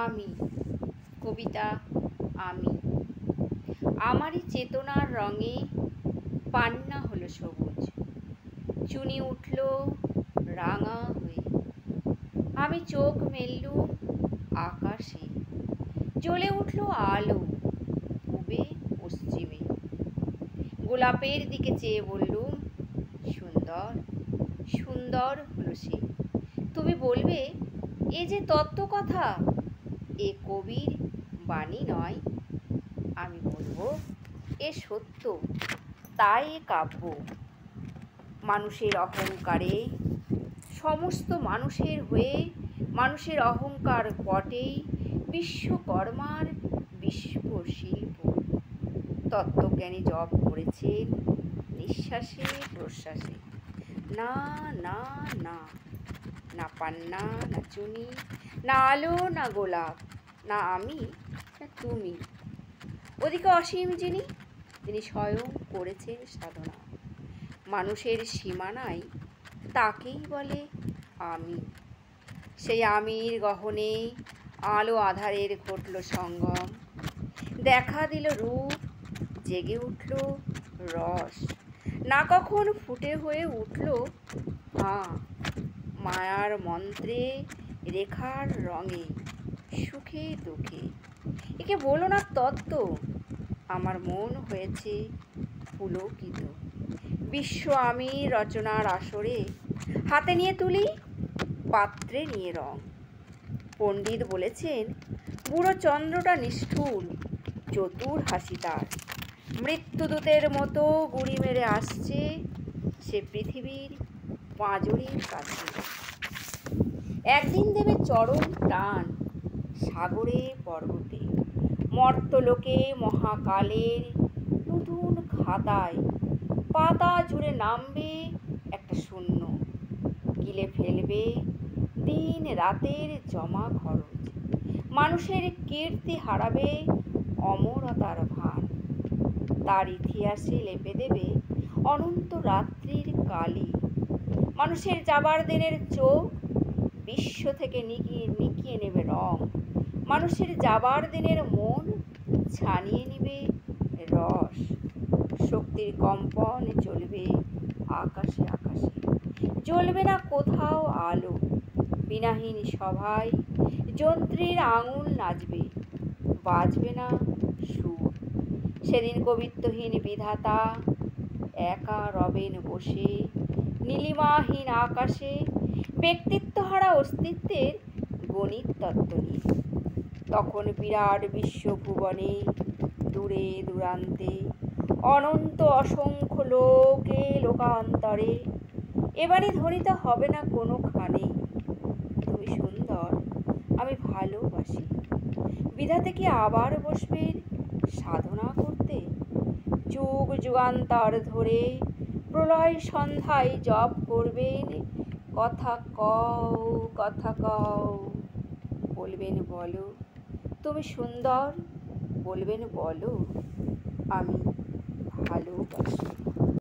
আমি কবিতা আমি আমারই চেতনার রঙে পান্না হলো সবুজ, চুনি উঠল রাঙা হয়ে। আমি চোখ মেললুম আকাশে, জ্বলে উঠল আলো পূবে পশ্চিমে। গোলাপের দিকে চেয়ে বললুম, সুন্দর সুন্দর হলো সে। তুমি বলবে, এ যে তত্ত্বকথা, এ কবির বাণী নয়। আমি বলবো, এ সত্য, তাই এ কাব্য। মানুষের অহংকারে, সমস্ত মানুষের হয়ে মানুষের অহংকার পটেই বিশ্বকর্মার বিশ্বশিল্প। তত্ত্বজ্ঞানী জপ করেছেন নিঃশ্বাসে প্রশ্বাসে। না না না, না পান্না না চুনি, না আলো না গোলাপ, না আমি না তুমি। ওদিকে অসীম যিনি, তিনি স্বয়ং করেছেন সাধনা। মানুষের সীমানায় তাকেই বলে আমি। সেই আমির গহনে আলো আধারের ঘটল সঙ্গম। দেখা দিল রূপ, জেগে উঠল রস। না কখন ফুটে হয়ে উঠল হাঁ, মায়ার মন্ত্রে, রেখার রঙে, সুখে দুঃখে। একে বলো না তত্ত্ব, আমার মন হয়েছে পুলকিত। বিশ্ব আমি রচনার আসরে হাতে নিয়ে তুলি, পাত্রে নিয়ে রং। পণ্ডিত বলেছেন, বুড়ো চন্দ্রটা নিষ্ঠুর, চতুর হাসি তার। মৃত্যুদূতের মতো গুড়ি মেরে আসছে সে পৃথিবীর পাঁজরের কাছে। একদিন দেবে চরম টান সাগরে পর্বতে, মর্তলোকে মহাকালের নতুন খাতায় পাতা জুড়ে নামবে একটা শূন্য। গিলে ফেলবে দিন রাতের জমা খরচ। মানুষের কীর্তি হারাবে অমরতার ভার। তার ইতিহাসে লেপে দেবে অনন্ত রাত্রির কালি। মানুষের যাবার দিনের চোখ বিশ্ব থেকে নিকিয়ে নেবে রং। মানুষের যাবার দিনের মন ছানিয়ে নিবে রস। শক্তির কম্পন চলবে আকাশে আকাশে, জ্বলবে না কোথাও আলো। বিনাহীন সভায় যন্ত্রীর আঙুল নাচবে, বাজবে না সুর। সেদিন কবিত্বহীন বিধাতা একা রবেন বসে নীলিমাহীন আকাশে, ব্যক্তিত্বহারা অস্তিত্বের গণিত তত্ত্ব নিয়ে। তখন বিরাট বিশ্বভুবনে দূরে দূরান্তে অনন্ত অসংখ্য লোকে লোকান্তরে এবারে ধ্বনিত হবে না কোনোখানে, তুমি সুন্দর আমি ভালোবাসি। বিধাতা কি আবার বসবেন সাধনা করতে? যুগ যুগান্তর ধরে প্রলয় সন্ধ্যায় জপ করবেন, কথা কও কথা কও। বলবেন বলো তুমি সুন্দর, বলবেন বলো আমি ভালোবাসি।